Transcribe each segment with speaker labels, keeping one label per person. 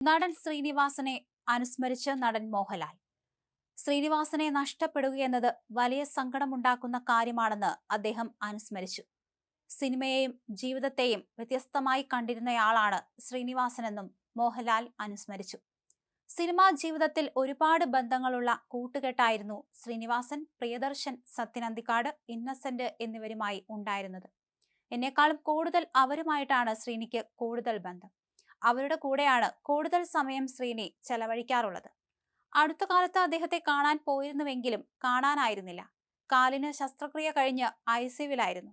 Speaker 1: നടൻ ശ്രീനിവാസനെ അനുസ്മരിച്ച് നടൻ മോഹൻലാൽ. ശ്രീനിവാസനെ നഷ്ടപ്പെടുകയെന്നത് വലിയ സങ്കടമുണ്ടാക്കുന്ന കാര്യമാണെന്ന് അദ്ദേഹം അനുസ്മരിച്ചു. സിനിമയെയും ജീവിതത്തെയും വ്യത്യസ്തമായി കണ്ടിരുന്നയാളാണ് ശ്രീനിവാസനെന്നും മോഹൻലാൽ അനുസ്മരിച്ചു. സിനിമാ ജീവിതത്തിൽ ഒരുപാട് ബന്ധങ്ങളുള്ള കൂട്ടുകെട്ടായിരുന്നു ശ്രീനിവാസൻ, പ്രിയദർശൻ, സത്യൻ അന്തിക്കാട്, ഇന്നസെന്റ് എന്നിവരുമായി ഉണ്ടായിരുന്നത്. എന്നെക്കാളും കൂടുതൽ അവരുമായിട്ടാണ് ശ്രീനിക്ക് കൂടുതൽ ബന്ധം. അവരുടെ കൂടെയാണ് കൂടുതൽ സമയം ശ്രീനി ചെലവഴിക്കാറുള്ളത്. അടുത്ത കാലത്ത് അദ്ദേഹത്തെ കാണാൻ പോയിരുന്നുവെങ്കിലും കാണാനായിരുന്നില്ല. കാലിന് ശസ്ത്രക്രിയ കഴിഞ്ഞ് ഐസിയുവിലായിരുന്നു.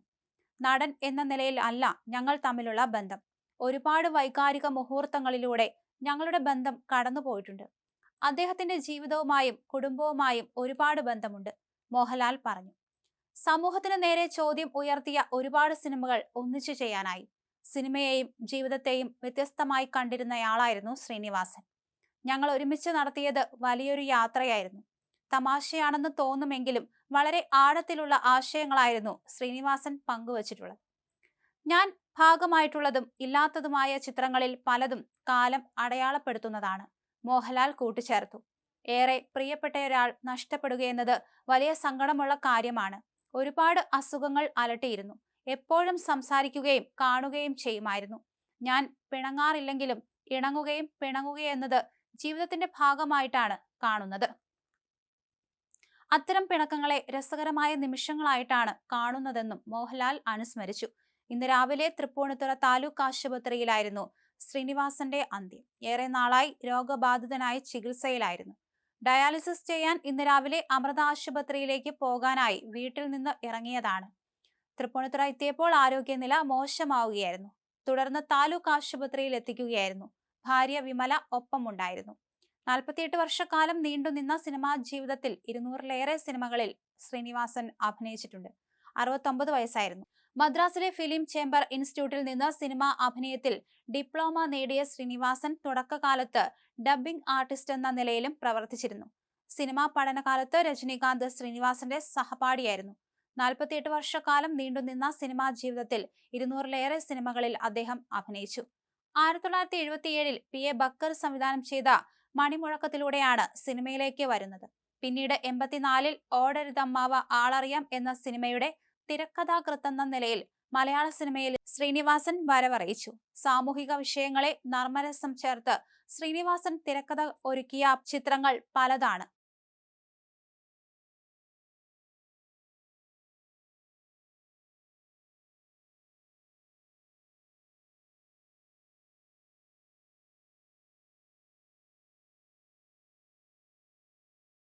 Speaker 1: നടൻ എന്ന നിലയിൽ അല്ല ഞങ്ങൾ തമ്മിലുള്ള ബന്ധം. ഒരുപാട് വൈകാരിക മുഹൂർത്തങ്ങളിലൂടെ ഞങ്ങളുടെ ബന്ധം കടന്നുപോയിട്ടുണ്ട്. അദ്ദേഹത്തിന്റെ ജീവിതവുമായും കുടുംബവുമായും ഒരുപാട് ബന്ധമുണ്ട്, മോഹൻലാൽ പറഞ്ഞു. സമൂഹത്തിന് നേരെ ചോദ്യം ഉയർത്തിയ ഒരുപാട് സിനിമകൾ ഒന്നിച്ചു ചെയ്യാനായി. സിനിമയെയും ജീവിതത്തെയും വ്യത്യസ്തമായി കണ്ടിരുന്നയാളായിരുന്നു ശ്രീനിവാസൻ. ഞങ്ങൾ ഒരുമിച്ച് നടത്തിയത് വലിയൊരു യാത്രയായിരുന്നു. തമാശയാണെന്ന് തോന്നുമെങ്കിലും വളരെ ആഴത്തിലുള്ള ആശയങ്ങളായിരുന്നു ശ്രീനിവാസൻ പങ്കുവച്ചിട്ടുള്ളത്. ഞാൻ ഭാഗമായിട്ടുള്ളതും ഇല്ലാത്തതുമായ ചിത്രങ്ങളിൽ പലതും കാലം അടയാളപ്പെടുത്തുന്നതാണ്, മോഹൻലാൽ കൂട്ടിച്ചേർത്തു. ഏറെ പ്രിയപ്പെട്ടയൊരാൾ നഷ്ടപ്പെടുകയെന്നത് വലിയ സങ്കടമുള്ള കാര്യമാണ്. ഒരുപാട് അസുഖങ്ങൾ അലട്ടിയിരുന്നു. എപ്പോഴും സംസാരിക്കുകയും കാണുകയും ചെയ്യുമായിരുന്നു. ഞാൻ പിണങ്ങാറില്ലെങ്കിലും ഇണങ്ങുകയും പിണങ്ങുകയെന്നത് ജീവിതത്തിന്റെ ഭാഗമായിട്ടാണ് കാണുന്നത്. അത്തരം പിണക്കങ്ങളെ രസകരമായ നിമിഷങ്ങളായിട്ടാണ് കാണുന്നതെന്നും മോഹൻലാൽ അനുസ്മരിച്ചു. ഇന്ന് രാവിലെ തൃപ്പൂണിത്തുറ താലൂക്ക് ആശുപത്രിയിലായിരുന്നു ശ്രീനിവാസന്റെ അന്ത്യം. ഏറെ നാളായി രോഗബാധിതനായി ചികിത്സയിലായിരുന്നു. ഡയാലിസിസ് ചെയ്യാൻ ഇന്ന് രാവിലെ അമൃത ആശുപത്രിയിലേക്ക് പോകാനായി വീട്ടിൽ നിന്ന് ഇറങ്ങിയതാണ്. തൃപ്പൂണിത്തുറ എത്തിയപ്പോൾ ആരോഗ്യനില മോശമാവുകയായിരുന്നു. തുടർന്ന് താലൂക്ക് ആശുപത്രിയിൽ എത്തിക്കുകയായിരുന്നു. ഭാര്യ വിമല ഒപ്പമുണ്ടായിരുന്നു. 48 വർഷക്കാലം നീണ്ടുനിന്ന സിനിമാ ജീവിതത്തിൽ 200-ലേറെ സിനിമകളിൽ ശ്രീനിവാസൻ അഭിനയിച്ചിട്ടുണ്ട്. 69 വയസ്സായിരുന്നു. മദ്രാസിലെ ഫിലിം ചേംബർ ഇൻസ്റ്റിറ്റ്യൂട്ടിൽ നിന്ന് സിനിമാ അഭിനയത്തിൽ ഡിപ്ലോമ നേടിയ ശ്രീനിവാസൻ തുടക്കകാലത്ത് ഡബ്ബിംഗ് ആർട്ടിസ്റ്റ് എന്ന നിലയിലും പ്രവർത്തിച്ചിരുന്നു. സിനിമാ പഠനകാലത്ത് രജനീകാന്ത് ശ്രീനിവാസന്റെ സഹപാഠിയായിരുന്നു. 48 വർഷക്കാലം നീണ്ടുനിന്ന സിനിമാ ജീവിതത്തിൽ 200-ലേറെ സിനിമകളിൽ അദ്ദേഹം അഭിനയിച്ചു. 1977-ൽ PA ബക്കർ സംവിധാനം ചെയ്ത മണിമുഴക്കത്തിലൂടെയാണ് സിനിമയിലേക്ക് വരുന്നത്. പിന്നീട് 84-ൽ ഓടരുതമ്മാവ ആളറിയാം എന്ന സിനിമയുടെ തിരക്കഥാകൃത്തെന്ന നിലയിൽ മലയാള സിനിമയിൽ ശ്രീനിവാസൻ വരവറിയിച്ചു. സാമൂഹിക വിഷയങ്ങളെ നർമ്മരസം ചേർത്ത് ശ്രീനിവാസൻ തിരക്കഥ ഒരുക്കിയ ചിത്രങ്ങൾ പലതാണ്.